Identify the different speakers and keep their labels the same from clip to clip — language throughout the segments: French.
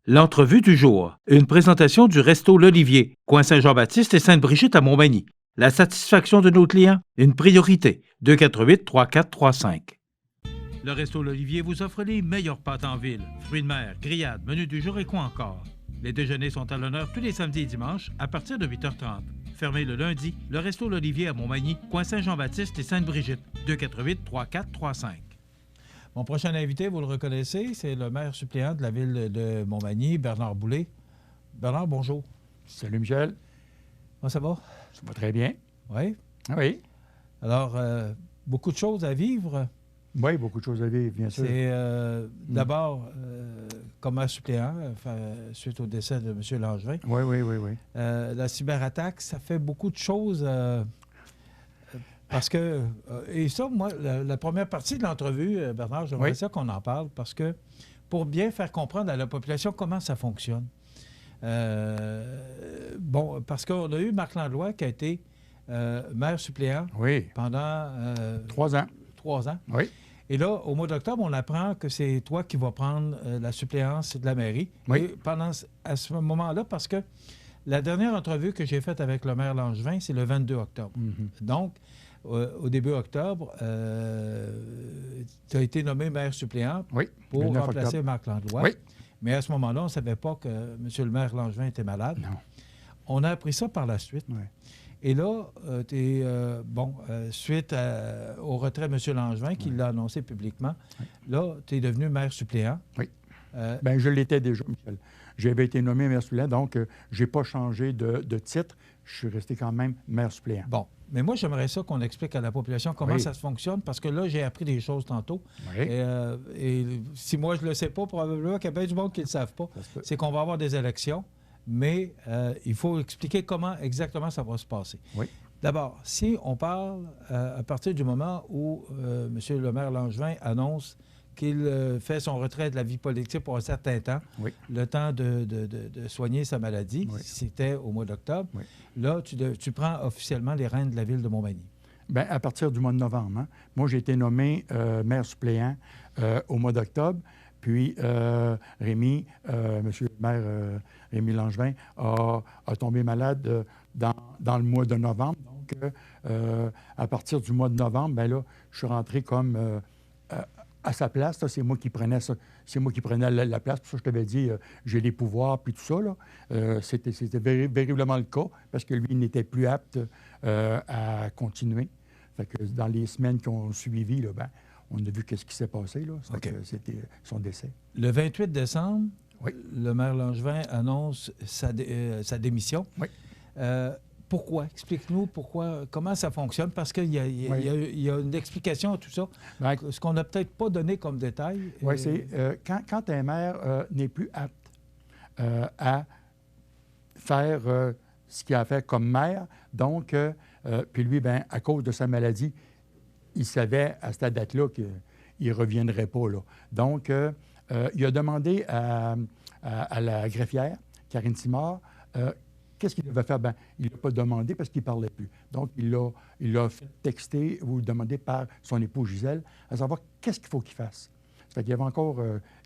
Speaker 1: L'entrevue du jour. Une présentation du Resto L'Olivier, coin Saint-Jean-Baptiste et Sainte-Brigitte à Montmagny. La satisfaction de nos clients, une priorité. 248-3435. Le Resto L'Olivier vous offre les meilleures pâtes en ville. Fruits de mer, grillades, menus du jour et quoi encore. Les déjeuners sont à l'honneur tous les samedis et dimanches à partir de 8h30. Fermé le lundi, le Resto L'Olivier à Montmagny, coin Saint-Jean-Baptiste et Sainte-Brigitte. 248-3435. Mon prochain invité, vous le reconnaissez, c'est le maire suppléant de la ville de Montmagny, Bernard Boulay. Bernard, bonjour.
Speaker 2: Salut Michel.
Speaker 1: Comment ça va?
Speaker 2: Ça va très bien.
Speaker 1: Oui?
Speaker 2: Oui.
Speaker 1: Alors, beaucoup de choses à vivre.
Speaker 2: Oui, beaucoup de choses à vivre, bien sûr.
Speaker 1: C'est d'abord, comme maire suppléant, suite au décès de M. Langevin.
Speaker 2: Oui.
Speaker 1: La cyberattaque, ça fait beaucoup de choses. Parce que, et ça, moi, la première partie de l'entrevue, Bernard, j'aimerais ça qu'on en parle, parce que pour bien faire comprendre à la population comment ça fonctionne. Bon, parce qu'on a eu Marc Langlois qui a été maire suppléant pendant
Speaker 2: 3 ans.
Speaker 1: 3 ans.
Speaker 2: Oui.
Speaker 1: Et là, au mois d'octobre, on apprend que c'est toi qui vas prendre la suppléance de la mairie.
Speaker 2: Oui.
Speaker 1: Et à ce moment-là, parce que la dernière entrevue que j'ai faite avec le maire Langevin, c'est le 22 octobre.
Speaker 2: Mm-hmm.
Speaker 1: Donc, au début octobre, tu as été nommé maire suppléant pour remplacer Marc Langlois.
Speaker 2: Oui. Mais
Speaker 1: à ce moment-là, on ne savait pas que M. le maire Langevin était malade.
Speaker 2: Non.
Speaker 1: On a appris ça par la suite.
Speaker 2: Oui.
Speaker 1: Et là, suite au retrait de M. Langevin, qui l'a annoncé publiquement, là, tu es devenu maire suppléant.
Speaker 2: Oui. Bien, je l'étais déjà, Michel. J'avais été nommé maire suppléant, donc je n'ai pas changé de titre. Je suis resté quand même maire suppléant.
Speaker 1: Bon. Mais moi, j'aimerais ça qu'on explique à la population comment ça se fonctionne, parce que là, j'ai appris des choses tantôt.
Speaker 2: Oui.
Speaker 1: Et si moi, je ne le sais pas, probablement qu'il y a bien du monde qui ne le savent pas. C'est qu'on va avoir des élections, mais il faut expliquer comment exactement ça va se passer.
Speaker 2: Oui.
Speaker 1: D'abord, si on parle à partir du moment où M. le maire Langevin annonce qu'il fait son retrait de la vie politique pour un certain temps, le temps de soigner sa maladie, c'était au mois d'octobre. Oui. Là, tu prends officiellement les rênes de la ville de Montmagny.
Speaker 2: Bien, à partir du mois de novembre. Hein. Moi, j'ai été nommé maire suppléant au mois d'octobre. Puis, Rémi, monsieur le maire Rémi Langevin, a tombé malade dans le mois de novembre. Donc, à partir du mois de novembre, bien là, je suis rentré comme à sa place. C'est moi qui prenais ça. C'est moi qui prenais la place. Pour ça, je t'avais dit, j'ai les pouvoirs, puis tout ça. Là. C'était véritablement le cas, parce que lui, il n'était plus apte à continuer. Fait que dans les semaines qui ont suivi, là, ben, on a vu ce qui s'est passé. Là. C'était son décès.
Speaker 1: Le 28 décembre, le maire Langevin annonce sa démission.
Speaker 2: Oui.
Speaker 1: Pourquoi? Explique-nous comment ça fonctionne, parce qu'il y a une explication à tout ça, ce qu'on n'a peut-être pas donné comme détail.
Speaker 2: Oui, c'est quand un maire n'est plus apte à faire ce qu'il a fait comme maire, donc, puis lui, ben, à cause de sa maladie, il savait à cette date-là qu'il ne reviendrait pas. Là. Donc, il a demandé à la greffière, Karine Simard, qu'est-ce qu'il devait faire? Bien, il n'a pas demandé parce qu'il ne parlait plus. Donc, il l'a fait texter ou demander par son épouse Gisèle à savoir qu'est-ce qu'il faut qu'il fasse. Ça fait qu'il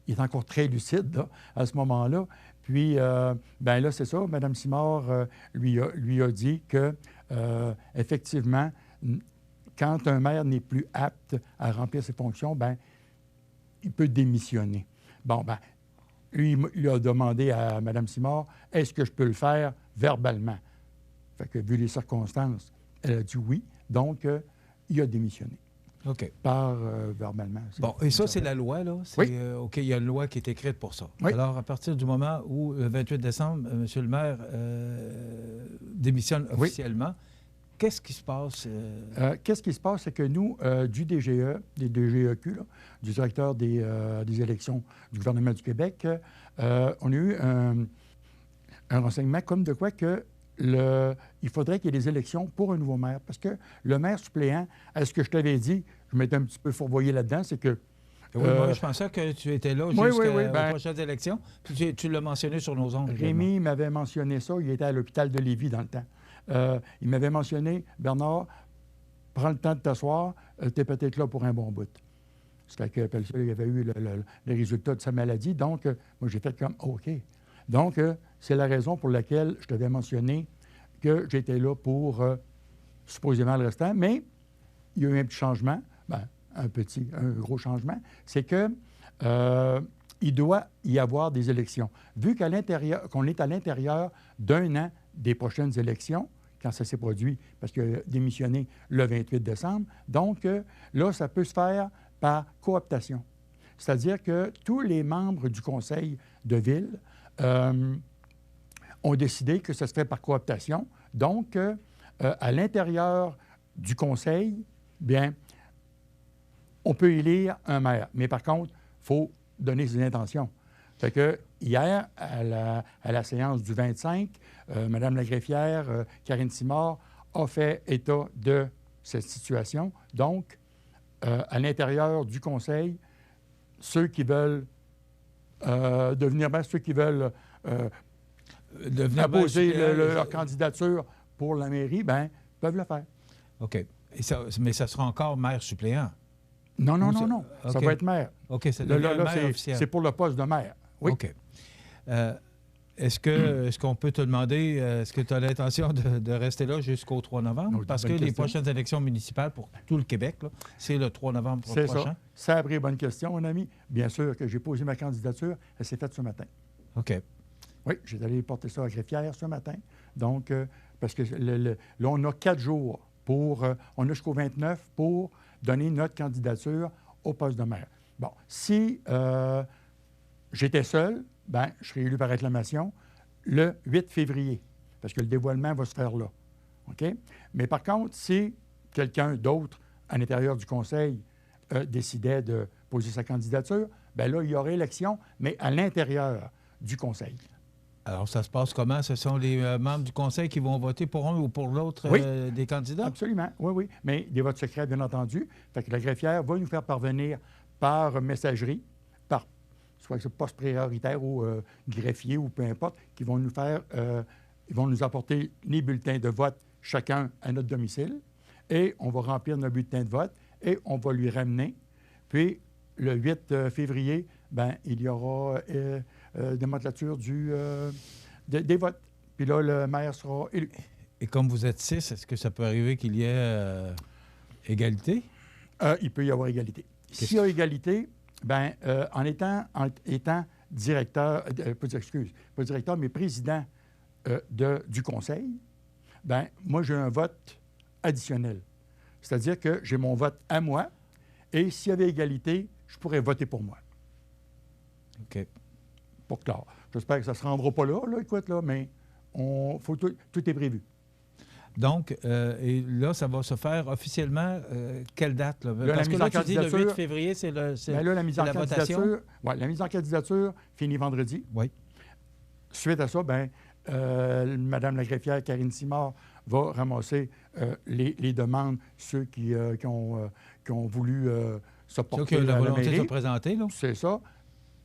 Speaker 2: il est encore très lucide là, à ce moment-là. Puis, bien là, c'est ça, Mme Simard lui a dit que, effectivement, quand un maire n'est plus apte à remplir ses fonctions, bien, il peut démissionner. Bon, bien, lui, il a demandé à Mme Simard, est-ce que je peux le faire verbalement? Fait que, vu les circonstances, elle a dit oui. Donc, il a démissionné.
Speaker 1: OK.
Speaker 2: Par verbalement.
Speaker 1: Bon, et ça, c'est la loi, là? OK, il y a une loi qui est écrite pour ça.
Speaker 2: Oui.
Speaker 1: Alors, à partir du moment où, le 28 décembre, M. le maire démissionne officiellement, qu'est-ce qui se passe?
Speaker 2: Qu'est-ce qui se passe, c'est que nous, du DGE, des DGEQ, là, du directeur des élections du gouvernement du Québec, on a eu un renseignement comme de quoi que il faudrait qu'il y ait des élections pour un nouveau maire. Parce que le maire suppléant, à ce que je t'avais dit, je m'étais un petit peu fourvoyé là-dedans, c'est que...
Speaker 1: Oui, moi, je pensais que tu étais là jusqu'aux prochaines élections. Puis tu l'as mentionné sur nos ondes.
Speaker 2: Rémi m'avait mentionné ça. Il était à l'hôpital de Lévis dans le temps. Il m'avait mentionné, Bernard, prends le temps de t'asseoir, tu es peut-être là pour un bon bout. C'était que il avait eu les résultats de sa maladie. Donc, moi, j'ai fait comme OK. Donc, c'est la raison pour laquelle je t'avais mentionné que j'étais là pour supposément le restant. Mais il y a eu un petit changement, un gros changement, c'est que il doit y avoir des élections. Vu qu'on est à l'intérieur d'un an des prochaines élections, quand ça s'est produit, parce qu'il a démissionné le 28 décembre, donc là, ça peut se faire par cooptation. C'est-à-dire que tous les membres du conseil de ville ont décidé que ça se fait par cooptation. Donc, à l'intérieur du conseil, bien, on peut élire un maire. Mais par contre, il faut donner ses intentions. Fait que hier, à la séance du 25, Mme la greffière, Karine Simard, a fait état de cette situation. Donc, à l'intérieur du conseil, ceux qui veulent ceux qui veulent apposer leur candidature pour la mairie, peuvent le faire.
Speaker 3: OK. Mais ça sera encore maire suppléant?
Speaker 2: Non.
Speaker 3: Okay.
Speaker 2: Ça va être maire.
Speaker 3: OK, ça devient maire officiel.
Speaker 2: C'est pour le poste de maire. Oui.
Speaker 3: OK. Est-ce qu'on peut te demander, est-ce que tu as l'intention de rester là jusqu'au 3 novembre?
Speaker 2: Non,
Speaker 3: parce que les prochaines élections municipales pour tout le Québec, c'est le 3 novembre prochain.
Speaker 2: C'est ça. Ça a bonne question, mon ami. Bien sûr que j'ai posé ma candidature. Elle s'est faite ce matin.
Speaker 3: OK.
Speaker 2: Oui, j'ai allé porter ça à greffière ce matin. Donc, parce que là, on a 4 jours on a jusqu'au 29 pour donner notre candidature au poste de maire. Bon, si j'étais seul, je serais élu par acclamation le 8 février, parce que le dévoilement va se faire là. OK? Mais par contre, si quelqu'un d'autre à l'intérieur du conseil décidait de poser sa candidature, là, il y aurait élection, mais à l'intérieur du conseil.
Speaker 3: Alors, ça se passe comment? Ce sont les membres du conseil qui vont voter pour un ou pour l'autre des candidats?
Speaker 2: Absolument, oui. Mais des votes secrets, bien entendu. Fait que la greffière va nous faire parvenir par messagerie, soit que ce poste prioritaire ou greffier ou peu importe, qui vont nous faire, ils vont nous apporter les bulletins de vote chacun à notre domicile. Et on va remplir nos bulletins de vote et on va lui ramener. Puis, le 8 février, il y aura démantelature des votes. Puis là, le maire sera élu.
Speaker 3: Et comme vous êtes 6, est-ce que ça peut arriver qu'il y ait égalité?
Speaker 2: Il peut y avoir égalité. S'il y a égalité, en étant directeur, pas directeur, mais président du conseil, moi, j'ai un vote additionnel. C'est-à-dire que j'ai mon vote à moi, et s'il y avait égalité, je pourrais voter pour moi.
Speaker 3: OK.
Speaker 2: Pour clair. J'espère que ça ne se rendra pas là, écoute, mais tout est prévu.
Speaker 3: Donc, et là, ça va se faire officiellement quelle date? Là? Parce que là, tu dis le 8 février, c'est
Speaker 2: la mise en candidature. Oui, la mise en candidature finit vendredi.
Speaker 3: Oui.
Speaker 2: Suite à ça, Mme la greffière Karine Simard va ramasser les demandes, ceux qui ont voulu se porter
Speaker 3: à la volonté
Speaker 2: mairie.
Speaker 3: de se présenter, là?
Speaker 2: C'est ça.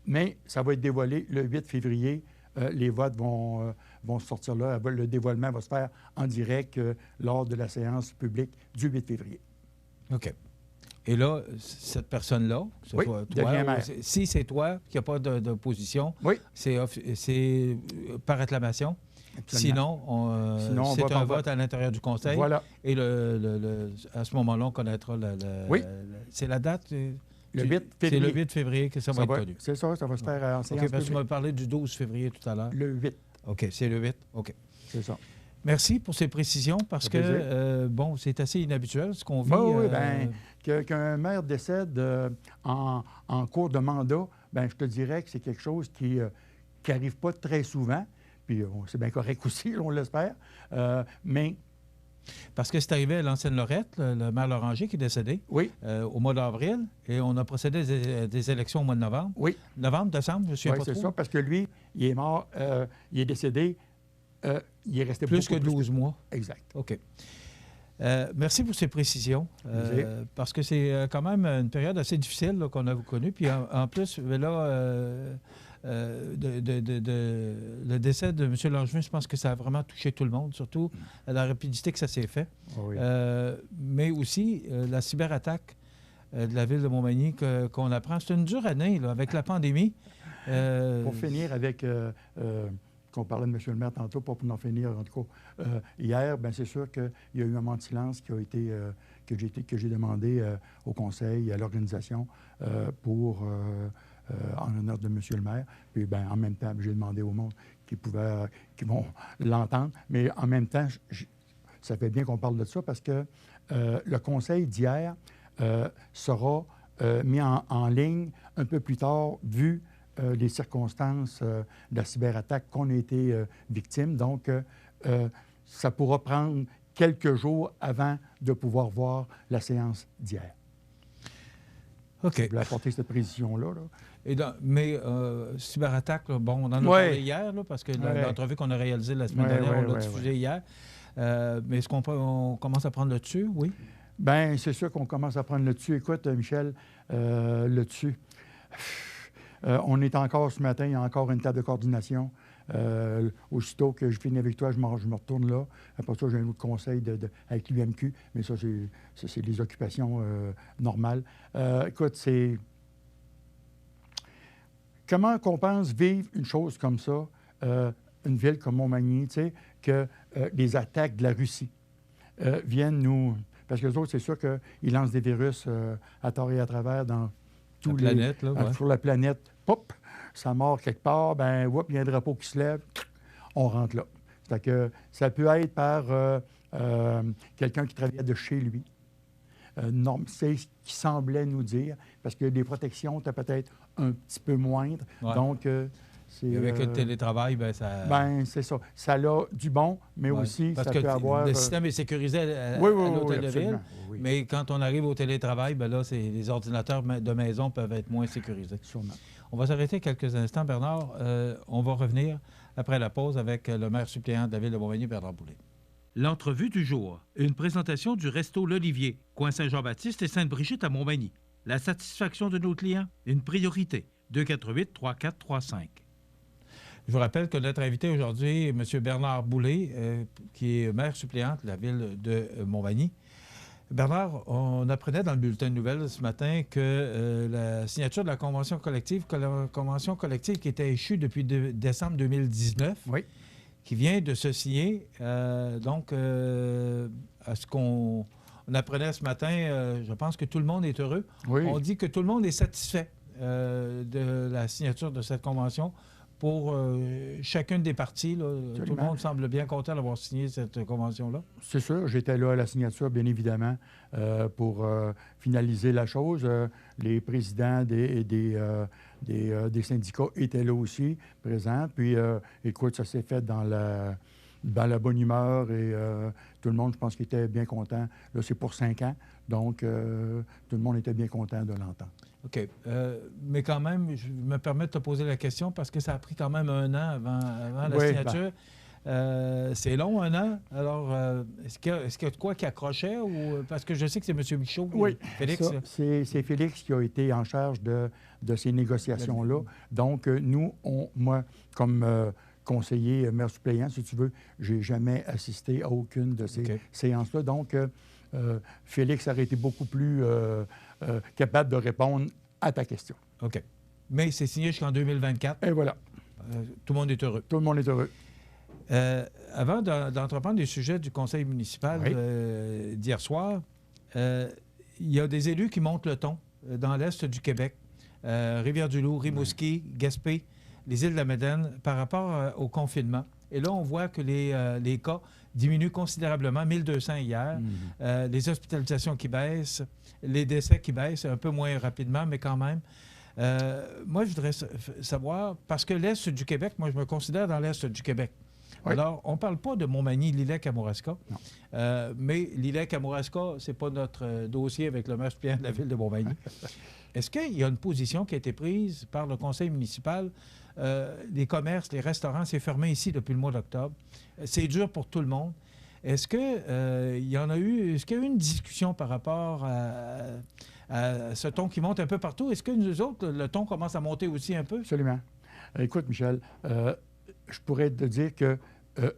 Speaker 2: Mais ça va être dévoilé le 8 février. Les votes vont sortir là. Le dévoilement va se faire en direct lors de la séance publique du 8 février.
Speaker 3: OK. Et là, cette personne-là, toi, si c'est toi qui n'as pas d'opposition, c'est par acclamation. Absolument. Sinon, c'est un vote à l'intérieur du conseil.
Speaker 2: Voilà.
Speaker 3: Et à ce moment-là, on connaîtra c'est la date?
Speaker 2: Le 8 février.
Speaker 3: C'est le 8 février que ça va être connu.
Speaker 2: C'est ça va se faire en séance publique.
Speaker 3: Parce que tu m'as parlé du 12 février tout à l'heure.
Speaker 2: Le 8.
Speaker 3: OK, c'est le 8. OK.
Speaker 2: C'est ça.
Speaker 3: Merci pour ces précisions, parce que, c'est assez inhabituel ce qu'on vit.
Speaker 2: Qu'un maire décède en cours de mandat, je te dirais que c'est quelque chose qui n'arrive pas très souvent. Puis c'est bien correct aussi, on l'espère. Mais...
Speaker 3: Parce que c'est arrivé à l'ancienne Lorette, le maire Loranger qui est décédé au mois d'avril, et on a procédé des élections au mois de novembre. Oui. Novembre, décembre, je ne suis pas trop.
Speaker 2: Oui, c'est ça, parce que lui, il est mort, il est décédé, il est resté
Speaker 3: plus que 12 mois.
Speaker 2: Exact.
Speaker 3: OK. Merci pour ces précisions, parce que c'est quand même une période assez difficile qu'on a connue. Puis en plus, là, le décès de M. Langevin, je pense que ça a vraiment touché tout le monde, surtout à la rapidité que ça s'est fait. Oui. Mais aussi, la cyberattaque de la ville de Montmagny qu'on apprend. C'est une dure année, là, avec la pandémie.
Speaker 2: Pour finir avec, qu'on parlait de M. le maire tantôt, pas pour en finir, en tout cas, hier, bien, c'est sûr qu'il y a eu un moment de silence qui a été, que j'ai demandé au conseil et à l'organisation en l'honneur de M. le maire. Puis, bien, en même temps, j'ai demandé au monde qui vont l'entendre. Mais en même temps, ça fait bien qu'on parle de ça parce que le conseil d'hier sera mis en ligne un peu plus tard, vu les circonstances de la cyberattaque qu'on a été victime. Donc, ça pourra prendre quelques jours avant de pouvoir voir la séance d'hier.
Speaker 3: OK.
Speaker 2: Je voulais apporter cette précision-là.
Speaker 3: Mais cyberattaque, là, bon, on en a parlé hier, là, parce que l'entrevue qu'on a réalisée la semaine dernière, on l'a diffusée hier. Mais est-ce qu'on commence à prendre le dessus? Oui.
Speaker 2: Bien, c'est sûr qu'on commence à prendre le dessus. Écoute, Michel, le dessus. On est encore ce matin, il y a encore une table de coordination. Aussitôt que je finis avec toi, je me retourne là. Après ça, j'ai un autre conseil avec l'UMQ, mais ça, c'est des occupations normales. Écoute, c'est... Comment qu'on pense vivre une chose comme ça, une ville comme Montmagny, tu sais, que les attaques de la Russie viennent nous... Parce que les autres, c'est sûr qu'ils lancent des virus à tort et à travers dans
Speaker 3: toute la planète,
Speaker 2: sur la planète. Pop, ça mord quelque part, ben, il y a un drapeau qui se lève, on rentre là. C'est-à-dire que ça peut être par quelqu'un qui travaillait de chez lui. C'est ce qui semblait nous dire, parce que les protections étaient peut-être un petit peu moindres.
Speaker 3: Ouais.
Speaker 2: Donc,
Speaker 3: c'est... Avec le télétravail, bien, ça...
Speaker 2: Bien, c'est ça. Ça a du bon, mais aussi,
Speaker 3: parce
Speaker 2: ça
Speaker 3: que
Speaker 2: peut avoir...
Speaker 3: le système est sécurisé à l'hôtel de ville, mais quand on arrive au télétravail, bien là, les ordinateurs de maison peuvent être moins sécurisés.
Speaker 2: Sûrement.
Speaker 3: On va s'arrêter quelques instants, Bernard. On va revenir après la pause avec le maire suppléant de la ville de Montmagny, Bernard Boulay.
Speaker 1: L'entrevue du jour. Une présentation du Resto L'Olivier, coin Saint-Jean-Baptiste et Sainte-Brigitte à Montmagny. La satisfaction de nos clients, une priorité. 248-3435.
Speaker 3: Je vous rappelle que notre invité aujourd'hui est M. Bernard Boulay, qui est maire suppléant de la ville de Montmagny. Bernard, on apprenait dans le bulletin de nouvelles ce matin que la signature de la convention collective qui était échue depuis décembre 2019, qui vient de se signer, à ce qu'on apprenait ce matin, je pense que tout le monde est heureux.
Speaker 2: Oui.
Speaker 3: On dit que tout le monde est satisfait de la signature de cette convention pour chacune des parties. Là, tout le monde semble bien content d'avoir signé cette convention-là. C'est
Speaker 2: sûr. J'étais là à la signature, bien évidemment, pour finaliser la chose. Les présidents des syndicats étaient là aussi, présents. Puis, écoute, ça s'est fait dans la bonne humeur et tout le monde, je pense, qu'il était bien content. Là, c'est pour 5 ans. Donc, tout le monde était bien content de l'entendre.
Speaker 3: OK. Mais quand même, je me permets de te poser la question parce que ça a pris quand même 1 an avant la signature. C'est long, 1 an. Alors, est-ce qu'il y a de quoi qui accrochait? Parce que je sais que c'est M. Michaud, Félix.
Speaker 2: C'est Félix qui a été en charge de ces négociations-là. Donc, moi, comme conseiller maire suppléant, si tu veux, je n'ai jamais assisté à aucune de ces séances-là. Donc, Félix aurait été beaucoup plus capable de répondre à ta question.
Speaker 3: OK. Mais c'est signé jusqu'en 2024.
Speaker 2: Et voilà.
Speaker 3: Tout le monde est heureux.
Speaker 2: Tout le monde est heureux.
Speaker 3: Avant d'entreprendre les sujets du conseil municipal d'hier soir, il y a des élus qui montent le ton dans l'est du Québec. Rivière-du-Loup, Rimouski, Gaspé, les îles de la Madeleine, par rapport au confinement. Et là, on voit que les cas diminuent considérablement, 1200 hier, les hospitalisations qui baissent, les décès qui baissent un peu moins rapidement, mais quand même. Moi, je voudrais savoir, parce que l'Est du Québec, moi, je me considère dans l'Est du Québec. Oui. Alors, on ne parle pas de Montmagny, Lillec-Kamouraska, mais Lillec-Kamouraska, ce n'est pas notre dossier avec le maire suppléant de la ville de Montmagny. Est-ce qu'il y a une position qui a été prise par le conseil municipal? Les commerces, les restaurants, c'est fermé ici depuis le mois d'octobre. C'est dur pour tout le monde. Est-ce qu'il y a eu une discussion par rapport à ce ton qui monte un peu partout? Est-ce que nous autres, le ton commence à monter aussi un peu?
Speaker 2: Absolument. Écoute, Michel, je pourrais te dire que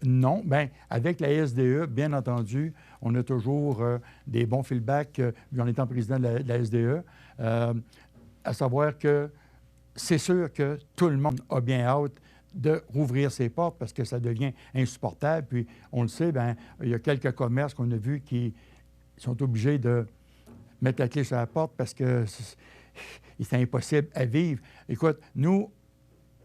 Speaker 2: Non. Bien, avec la SDE, bien entendu, on a toujours des bons feedbacks, en étant président de la SDE, à savoir que c'est sûr que tout le monde a bien hâte de rouvrir ses portes parce que ça devient insupportable. Puis, on le sait, bien, il y a quelques commerces qu'on a vus qui sont obligés de mettre la clé sur la porte parce que c'est impossible à vivre. Écoute, nous,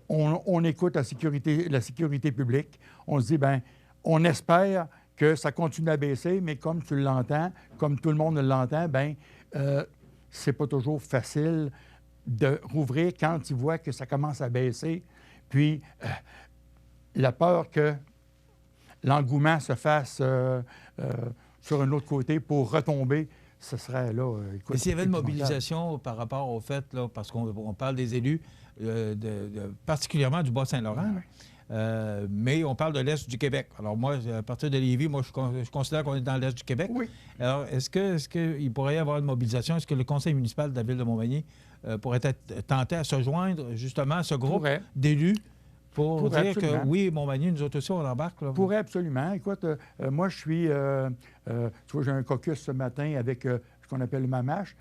Speaker 2: on écoute la sécurité publique. On se dit, bien, on espère que ça continue à baisser, mais comme tu l'entends, comme tout le monde l'entend, bien, c'est pas toujours facile de rouvrir quand tu vois que ça commence à baisser. Puis, la peur que l'engouement se fasse sur un autre côté pour retomber, ce serait là...
Speaker 3: Mais s'il y avait une mobilisation par rapport au fait, là, parce qu'on parle des élus, particulièrement du Bas-Saint-Laurent, mais on parle de l'Est du Québec. Alors moi, à partir de Lévis, moi, je considère qu'on est dans l'Est du Québec.
Speaker 2: Oui.
Speaker 3: Alors, est-ce qu'il pourrait y avoir une mobilisation? Est-ce que le conseil municipal de la Ville de Montmagny pourrait être tenté à se joindre justement à ce groupe d'élus pour dire absolument. Que oui, Montmagny, nous autres aussi, on embarque? Là.
Speaker 2: Pourrait absolument. Écoute, moi, je suis... tu vois, j'ai un caucus ce matin avec ce qu'on appelle le MAMACH.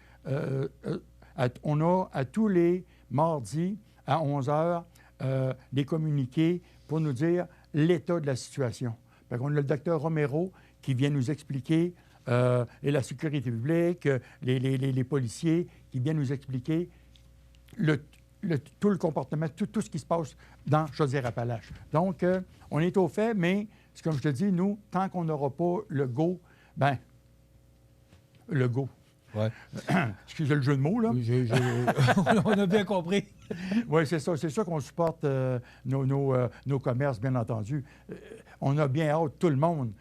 Speaker 2: On a à tous les mardis à 11 h des communiqués pour nous dire l'état de la situation. On a le docteur Romero qui vient nous expliquer, et la sécurité publique, les policiers qui viennent nous expliquer tout le comportement, tout ce qui se passe dans Chaudière-Appalaches. Donc, on est au fait, mais, comme je te dis, nous, tant qu'on n'aura pas le go, bien, le go.
Speaker 3: Ouais.
Speaker 2: Excusez le jeu de mots, là.
Speaker 3: On a bien compris.
Speaker 2: Oui, c'est ça. C'est sûr qu'on supporte nos commerces, bien entendu. On a bien hâte, tout le monde.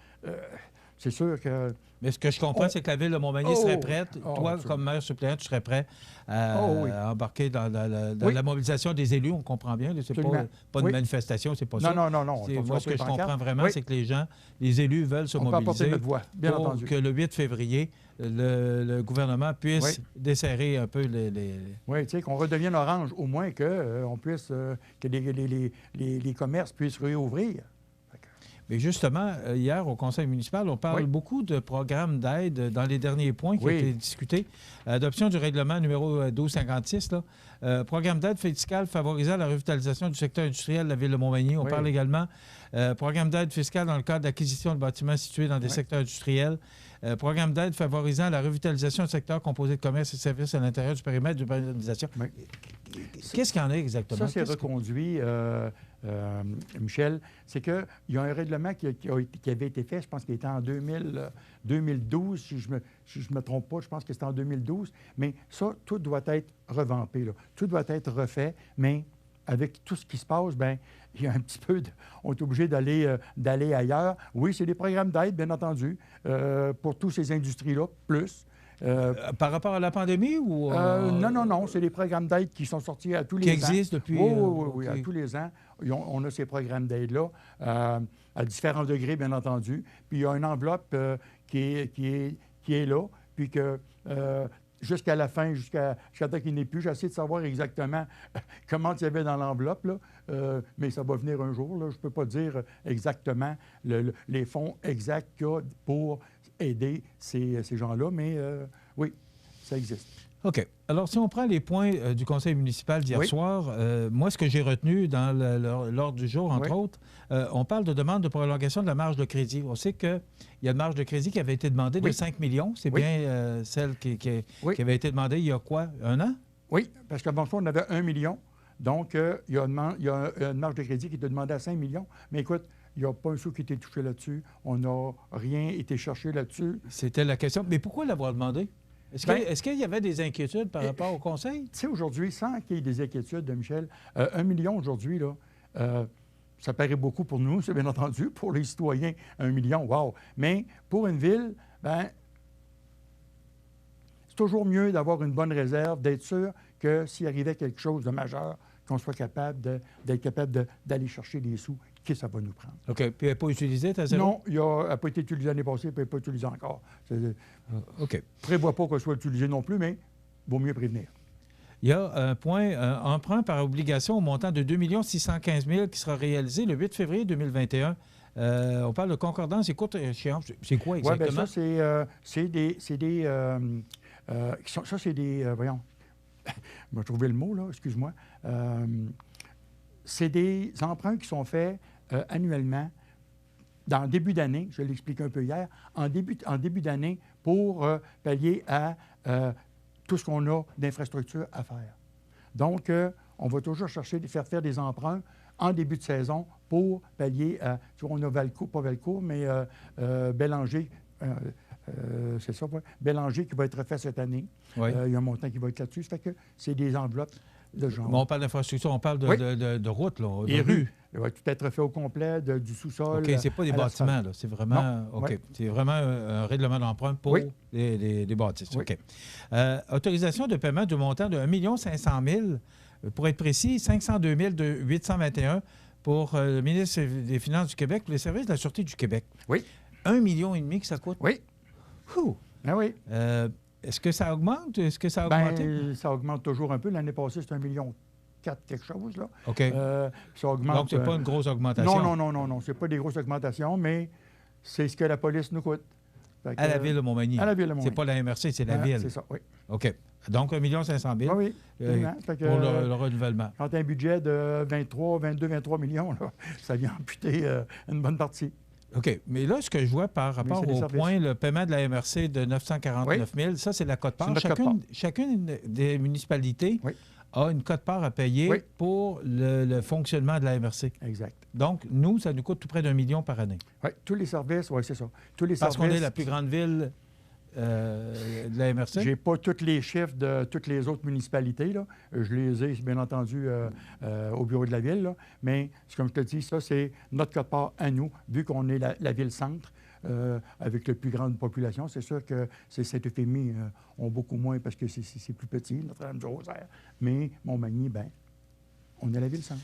Speaker 2: C'est sûr que...
Speaker 3: Mais ce que je comprends, c'est que la Ville de Montmagny serait prête. Toi, comme maire suppléant, tu serais prêt à embarquer dans la mobilisation des élus. On comprend bien. C'est pas une manifestation, c'est pas ça.
Speaker 2: Non.
Speaker 3: Moi, ce que je comprends vraiment, c'est que les élus veulent se mobiliser
Speaker 2: notre voix, bien
Speaker 3: pour
Speaker 2: entendu.
Speaker 3: que le 8 février, le gouvernement puisse desserrer un peu les...
Speaker 2: Oui, tu sais, qu'on redevienne orange, au moins que les commerces puissent réouvrir.
Speaker 3: Mais justement, hier, au conseil municipal, on parle beaucoup de programmes d'aide dans les derniers points qui ont été discutés. Adoption du règlement numéro 1256, programme d'aide fiscale favorisant la revitalisation du secteur industriel de la Ville de Montmagny. On parle également programme d'aide fiscale dans le cadre d'acquisition de bâtiments situés dans des secteurs industriels. Programme d'aide favorisant la revitalisation du secteur composé de commerce et de services à l'intérieur du périmètre d'urbanisation. Qu'est-ce qu'il y en a exactement?
Speaker 2: Ça, c'est reconduit, Michel. C'est qu'il y a un règlement qui avait été fait, je pense qu'il était en 2012, si je me trompe pas, je pense que c'était en 2012. Mais ça, tout doit être revampé, là. Tout doit être refait, mais avec tout ce qui se passe, bien, il y a un petit peu on est obligé d'aller ailleurs. Oui, c'est des programmes d'aide, bien entendu, pour toutes ces industries-là, plus.
Speaker 3: Par rapport à la pandémie ou...
Speaker 2: Non. C'est des programmes d'aide qui sont sortis à tous les ans.
Speaker 3: Qui existent depuis...
Speaker 2: Oui, à tous les ans. On a ces programmes d'aide-là, à différents degrés, bien entendu. Puis il y a une enveloppe qui est là, puis que... jusqu'à la fin, jusqu'à temps qu'il n'ait plus. J'essaie de savoir exactement comment il y avait dans l'enveloppe, là, mais ça va venir un jour. Là. Je ne peux pas dire exactement les fonds exacts qu'il y a pour aider ces gens-là, mais oui, ça existe.
Speaker 3: OK. Alors, si on prend les points du conseil municipal d'hier soir, moi, ce que j'ai retenu dans l'ordre du jour, entre autres, on parle de demande de prolongation de la marge de crédit. On sait qu'il y a une marge de crédit qui avait été demandée de 5 millions. C'est bien celle qui avait été demandée il y a quoi, 1 an? Oui,
Speaker 2: parce qu'avant ça, on avait 1 million. Donc, il y a une marge de crédit qui était demandée à 5 millions. Mais écoute, il n'y a pas un sou qui a été touché là-dessus. On n'a rien été cherché là-dessus.
Speaker 3: C'était la question. Mais pourquoi l'avoir demandé? Est-ce qu'il y avait des inquiétudes par rapport au conseil?
Speaker 2: Tu sais, aujourd'hui, sans qu'il y ait des inquiétudes de Michel, 1 million aujourd'hui, là, ça paraît beaucoup pour nous, c'est bien entendu. Pour les citoyens, 1 million, wow! Mais pour une ville, bien, c'est toujours mieux d'avoir une bonne réserve, d'être sûr que s'il arrivait quelque chose de majeur, qu'on soit capable d'aller chercher des sous que ça va nous prendre.
Speaker 3: OK. Puis elle n'est pas utilisée, ta zéro?
Speaker 2: Non, elle n'a pas été utilisée l'année passée, puis elle n'est pas utilisée encore.
Speaker 3: OK.
Speaker 2: Je ne prévois pas qu'elle soit utilisée non plus, mais il vaut mieux prévenir.
Speaker 3: Il y a un point, emprunt par obligation au montant de 2 615 000 qui sera réalisé le 8 février 2021 On parle de concordance et courte échéance. C'est quoi exactement?
Speaker 2: Oui, bien ça, c'est des... ça, c'est des... voyons, je vais trouver le mot, là, excuse-moi. C'est des emprunts qui sont faits annuellement dans le début d'année, je l'ai expliqué un peu hier, en début d'année pour pallier à tout ce qu'on a d'infrastructures à faire. Donc, on va toujours chercher de faire des emprunts en début de saison pour pallier à... Tu vois, on a Valcourt, pas Valcourt, mais Bélanger, c'est ça, ouais, Bélanger qui va être fait cette année.
Speaker 3: Oui.
Speaker 2: Il y a un montant qui va être là-dessus. Ça fait que c'est des enveloppes de genre.
Speaker 3: Mais on parle d'infrastructure, on parle de routes, là.
Speaker 2: Les rues. Il va tout être fait au complet, du sous-sol.
Speaker 3: OK, c'est pas des bâtiments, là. C'est vraiment...
Speaker 2: Non.
Speaker 3: OK.
Speaker 2: Ouais.
Speaker 3: C'est vraiment un règlement d'emprunt pour les bâtisses.
Speaker 2: Oui.
Speaker 3: OK. Autorisation de paiement du montant de 1 500 000, pour être précis, 502 821 pour le ministre des Finances du Québec, pour les services de la Sûreté du Québec.
Speaker 2: Oui.
Speaker 3: 1,5 million que ça coûte?
Speaker 2: Oui.
Speaker 3: Ouh.
Speaker 2: Ah oui.
Speaker 3: Est-ce que ça augmente? Est-ce que ça a augmenté?
Speaker 2: Ça augmente toujours un peu. L'année passée, c'était 1,4 million quelque chose, là.
Speaker 3: OK.
Speaker 2: Ça augmente.
Speaker 3: Donc, c'est pas une grosse augmentation?
Speaker 2: Non. C'est pas des grosses augmentations, mais c'est ce que la police nous coûte.
Speaker 3: À la Ville de Montmagny?
Speaker 2: À la Ville de Montmagny.
Speaker 3: C'est pas la MRC, c'est la Ville?
Speaker 2: C'est ça, oui.
Speaker 3: OK. Donc, 1 500 000
Speaker 2: oui.
Speaker 3: pour le renouvellement.
Speaker 2: Quand tu as un budget de 23 millions, là, ça vient amputer une bonne partie.
Speaker 3: OK. Mais là, ce que je vois par rapport au point, le paiement de la MRC de 949 000, ça, c'est la quote-part. Chacune des municipalités a une quote-part à payer pour le fonctionnement de la MRC.
Speaker 2: Exact.
Speaker 3: Donc, nous, ça nous coûte tout près d'1 million par année.
Speaker 2: Oui, tous les services, oui, c'est ça.
Speaker 3: Parce qu'on est la plus grande ville de la MRC?
Speaker 2: Je n'ai pas tous les chiffres de toutes les autres municipalités, là. Je les ai, bien entendu, au bureau de la Ville, là. Mais, comme je te dis, ça, c'est notre quote-part à nous, vu qu'on est la ville-centre, avec la plus grande population. C'est sûr que Saint-Euphémie ont beaucoup moins parce que c'est plus petit, Notre-Dame-du-Rosaire. Mais Montmagny, bien, on est la ville-centre.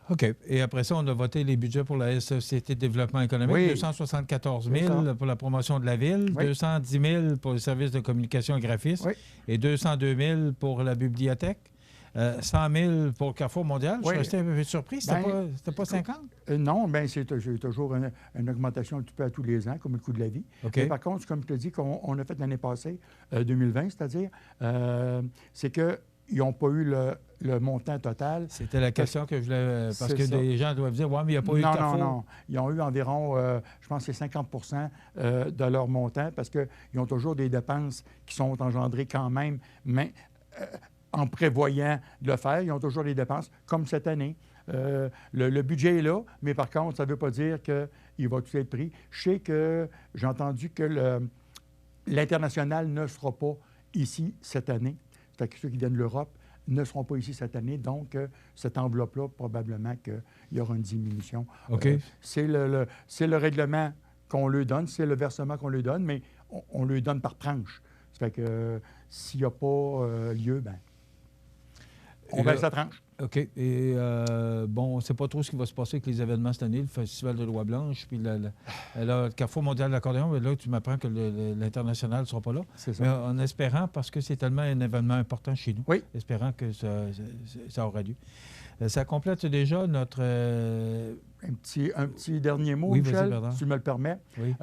Speaker 3: OK. Et après ça, on a voté les budgets pour la Société de développement économique. 274 000 pour la promotion de la ville, 210 000 pour le service de communication et graphisme et 202 000 pour la bibliothèque. 100 000 pour Carrefour Mondial. Je suis resté un peu surpris. C'était pas 50? Non,
Speaker 2: bien, c'est toujours une augmentation un petit peu à tous les ans, comme le coût de la vie.
Speaker 3: Okay.
Speaker 2: Mais par contre, comme je te dis, qu'on a fait l'année passée, 2020, c'est-à-dire, c'est qu'ils n'ont pas eu le montant total.
Speaker 3: C'était la question que je voulais... Parce que des gens doivent dire, ouais, mais il n'y a pas eu de Carrefour.
Speaker 2: Non. Ils ont eu environ, je pense que c'est 50 de leur montant parce qu'ils ont toujours des dépenses qui sont engendrées quand même, mais en prévoyant de le faire. Ils ont toujours des dépenses, comme cette année. Le budget est là, mais par contre, ça ne veut pas dire qu'il va tout être pris. Je sais que j'ai entendu que l'international ne sera pas ici cette année. C'est-à-dire que ceux qui viennent de l'Europe ne seront pas ici cette année. Donc, cette enveloppe-là, probablement qu'il y aura une diminution.
Speaker 3: OK.
Speaker 2: C'est le règlement qu'on lui donne, c'est le versement qu'on lui donne, mais on lui donne par tranche. Ça fait que s'il n'y a pas lieu, bien, on baisse la tranche.
Speaker 3: OK. Et bon, on ne sait pas trop ce qui va se passer avec les événements cette année, le Festival de Loi-Blanche, puis le Carrefour mondial de l'accordéon. Mais là, tu m'apprends que l'international ne sera pas là.
Speaker 2: C'est ça.
Speaker 3: Mais en espérant, parce que c'est tellement un événement important chez nous, espérant que ça aura lieu. Ça complète déjà notre...
Speaker 2: Un petit dernier mot,
Speaker 3: oui,
Speaker 2: Michel, si tu me le permets.
Speaker 3: Oui.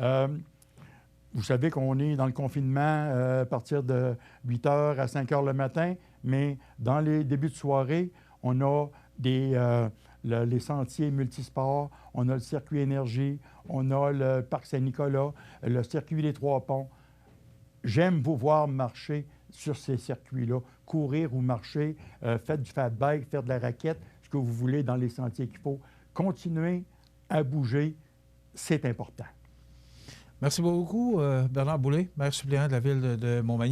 Speaker 2: Vous savez qu'on est dans le confinement à partir de 8 h à 5 h le matin, mais dans les débuts de soirée, on a les sentiers multisports, on a le circuit énergie, on a le parc Saint-Nicolas, le circuit des Trois-Ponts. J'aime vous voir marcher sur ces circuits-là, courir ou marcher, faites du fat bike, faire de la raquette, ce que vous voulez dans les sentiers qu'il faut. Continuez à bouger, c'est important.
Speaker 3: Merci beaucoup, Bernard Boulay, maire suppléant de la Ville de Montmagny.